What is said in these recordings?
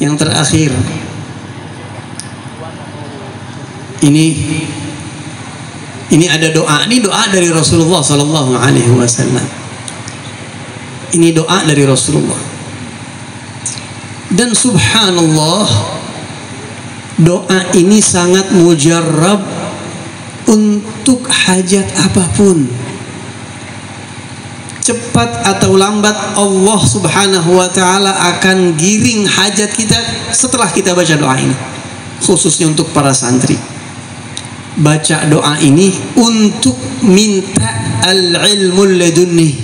yang terakhir. Ini ada doa. Ini doa dari Rasulullah Sallallahu Alaihi Wasallam. Ini doa dari Rasulullah. Dan subhanallah, doa ini sangat mujarrab untuk hajat apapun. Cepat atau lambat Allah Subhanahu wa taala akan giring hajat kita setelah kita baca doa ini. Khususnya untuk para santri, baca doa ini untuk minta al-ilmul ladunni,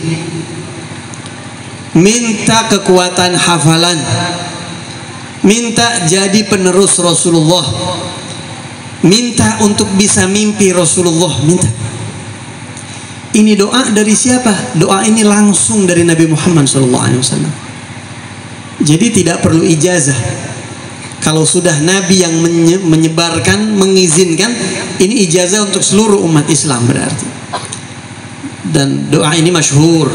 minta kekuatan hafalan, minta jadi penerus Rasulullah, minta untuk bisa mimpi Rasulullah, minta. Ini doa dari siapa? Doa ini langsung dari Nabi Muhammad SAW. Jadi tidak perlu ijazah. Kalau sudah Nabi yang menyebarkan, mengizinkan, ini ijazah untuk seluruh umat Islam berarti. Dan doa ini masyhur,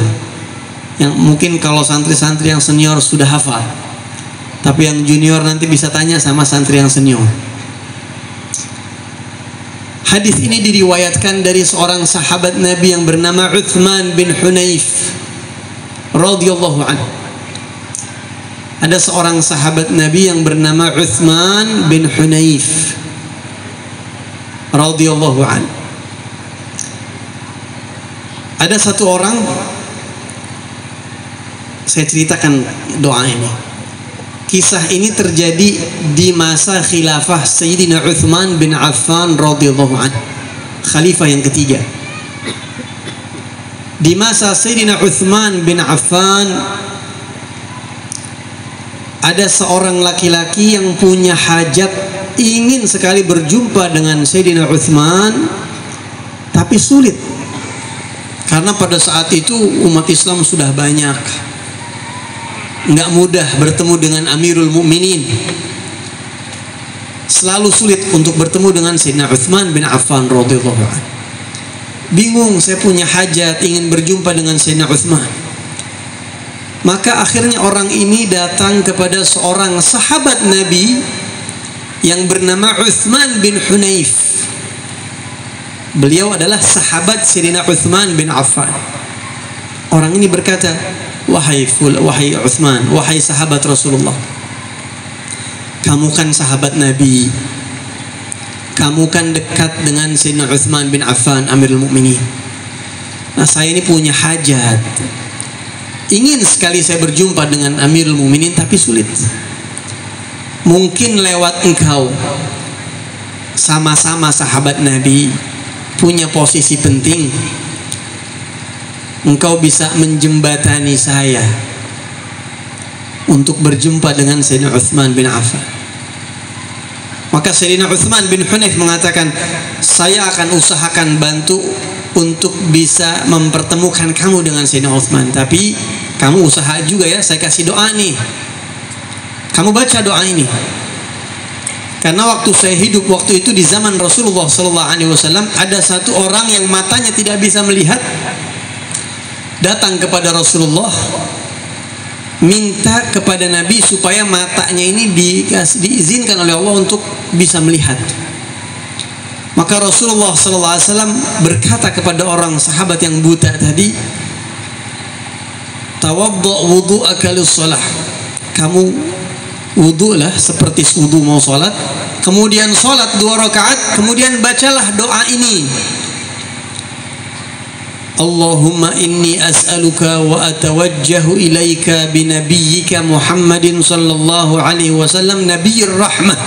yang mungkin kalau santri-santri yang senior sudah hafal, tapi yang junior nanti bisa tanya sama santri yang senior. Hadis ini diriwayatkan dari seorang sahabat Nabi yang bernama Uthman bin Hunayf radhiyallahu anhu. Ada seorang sahabat Nabi yang bernama Uthman bin Hunayf radhiyallahu anhu. Ada satu orang, saya ceritakan doa ini. Kisah ini terjadi di masa khilafah Sayyidina Uthman bin Affan radhiyallahu anhu, khalifah yang ketiga. Di masa Sayyidina Uthman bin Affan, ada seorang laki-laki yang punya hajat, ingin sekali berjumpa dengan Sayyidina Uthman, tapi sulit karena pada saat itu umat Islam sudah banyak, nggak mudah bertemu dengan Amirul Mukminin. Selalu sulit untuk bertemu dengan Sayyidina Uthman bin Affan radhiyallahu anhu. Bingung, saya punya hajat, ingin berjumpa dengan Sayyidina Uthman. Maka akhirnya orang ini datang kepada seorang sahabat Nabi yang bernama Uthman bin Hunayf. Beliau adalah sahabat Sayyidina Uthman bin Affan. Orang ini berkata, wahai Uthman, wahai sahabat Rasulullah, kamu kan sahabat Nabi, kamu kan dekat dengan Sayyidina Uthman bin Affan Amirul Mukminin. Nah, saya ini punya hajat, ingin sekali saya berjumpa dengan Amirul Mukminin, tapi sulit. Mungkin lewat engkau, sama-sama sahabat Nabi, punya posisi penting, engkau bisa menjembatani saya untuk berjumpa dengan Sayyidina Uthman bin Affan. Maka Sayyidina Uthman bin Hunayf mengatakan, saya akan usahakan bantu untuk bisa mempertemukan kamu dengan Sayyidina Uthman, tapi kamu usaha juga ya, saya kasih doa nih, kamu baca doa ini. Karena waktu saya hidup waktu itu di zaman Rasulullah SAW, ada satu orang yang matanya tidak bisa melihat, datang kepada Rasulullah, minta kepada Nabi supaya matanya ini diizinkan oleh Allah untuk bisa melihat. Maka Rasulullah SAW berkata kepada orang sahabat yang buta tadi, tawaddu wudu'aka lis-shalah, kamu wudu'lah seperti wudu mau sholat, kemudian sholat 2 rakaat, kemudian bacalah doa ini, Allahumma inni as'aluka wa atawajjahu ilaika binabiyyika Muhammadin sallallahu alaihi wasallam nabiyyir rahmah,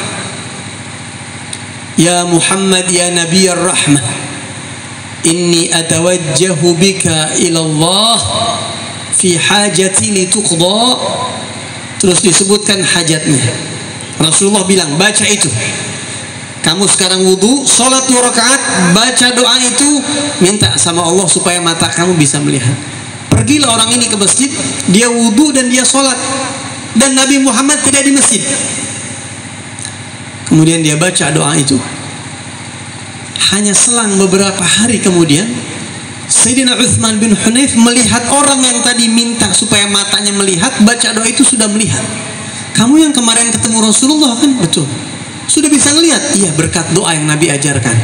ya Muhammad ya nabiyyir rahmah, inni atawajjahu bika ila Allah fi hajati lituqda. Terus disebutkan hajatnya. Rasulullah bilang, baca itu. Kamu sekarang wudu, sholat 2 rakaat, baca doa itu, minta sama Allah supaya mata kamu bisa melihat. Pergilah orang ini ke masjid, dia wudu dan dia sholat, dan Nabi Muhammad tidak di masjid. Kemudian dia baca doa itu. Hanya selang beberapa hari kemudian, Sayyidina Uthman bin Hunayf melihat orang yang tadi minta supaya matanya melihat, baca doa itu sudah melihat. kamu yang kemarin ketemu Rasulullah kan? Betul. Sudah bisa ngelihat? Iya, berkat doa yang Nabi ajarkan.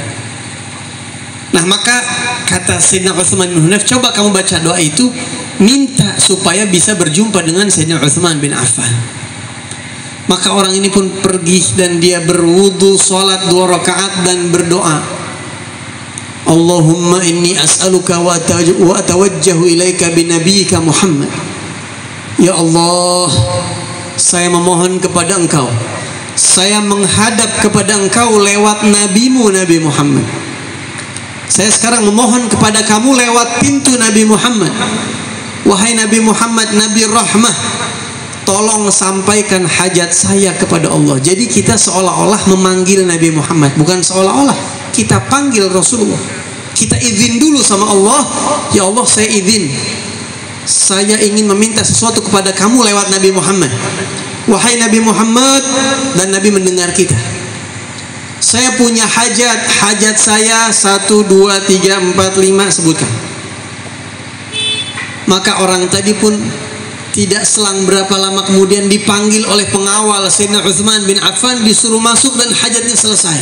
Nah, maka kata Sayyidina Utsman bin Hunayf, coba kamu baca doa itu, minta supaya bisa berjumpa dengan Sayyidina Utsman bin Affan. Maka orang ini pun pergi dan dia berwudu, sholat 2 rakaat dan berdoa, Allahumma inni as'aluka wa atawajjahu ilaika binabiyyika Muhammad. Ya Allah, saya memohon kepada Engkau, saya menghadap kepada Engkau lewat nabimu Nabi Muhammad. Saya sekarang memohon kepada kamu lewat pintu Nabi Muhammad. Wahai Nabi Muhammad, Nabi Rahmah, tolong sampaikan hajat saya kepada Allah. Jadi kita seolah-olah memanggil Nabi Muhammad, bukan seolah-olah, kita panggil Rasulullah. Kita izin dulu sama Allah, ya Allah saya izin, saya ingin meminta sesuatu kepada kamu lewat Nabi Muhammad. Wahai Nabi Muhammad, dan Nabi mendengar kita. Saya punya hajat, hajat saya 1, 2, 3, 4, 5, sebutkan. Maka orang tadi pun tidak selang berapa lama kemudian dipanggil oleh pengawal Sayyidina Utsman bin Affan, disuruh masuk dan hajatnya selesai.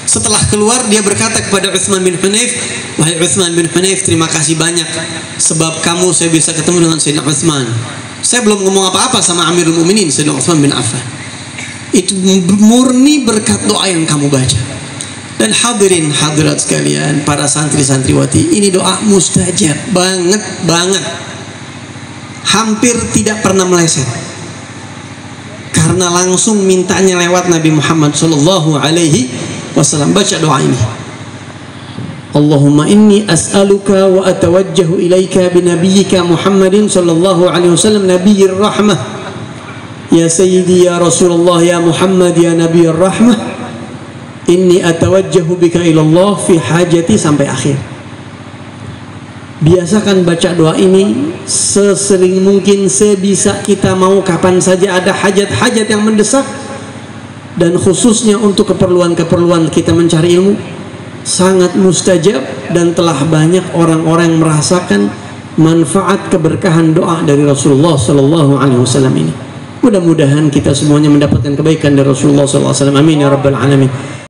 Setelah keluar dia berkata kepada Utsman bin Hunayf, wahai Utsman bin Hunayf, terima kasih banyak, sebab kamu saya bisa ketemu dengan Sayyidina Utsman. Saya belum ngomong apa-apa sama Amirul Mukminin Sayyidina Utsman bin Affan. Itu murni berkat doa yang kamu baca. Dan hadirin hadirat sekalian, para santri-santriwati, ini doa mustajab banget. Hampir tidak pernah meleset, karena langsung mintanya lewat Nabi Muhammad sallallahu alaihi wasallam. Baca doa ini, Allahumma inni as'aluka wa atawajjahu ilaika binabiyyika Muhammadin sallallahu alaihi wasallam nabiyyir rahmah, ya sayyidi ya Rasulullah ya Muhammad ya nabiyyir rahmah, inni atawajjahu bika ilallah fi hajati, sampai akhir. Biasakan baca doa ini sesering mungkin, sebisa kita mau, kapan saja ada hajat-hajat yang mendesak, dan khususnya untuk keperluan-keperluan kita mencari ilmu, sangat mustajab, dan telah banyak orang-orang yang merasakan manfaat keberkahan doa dari Rasulullah Sallallahu Alaihi Wasallam ini. Mudah-mudahan kita semuanya mendapatkan kebaikan dari Rasulullah Sallallahu Alaihi Wasallam. Amin ya rabbal alamin.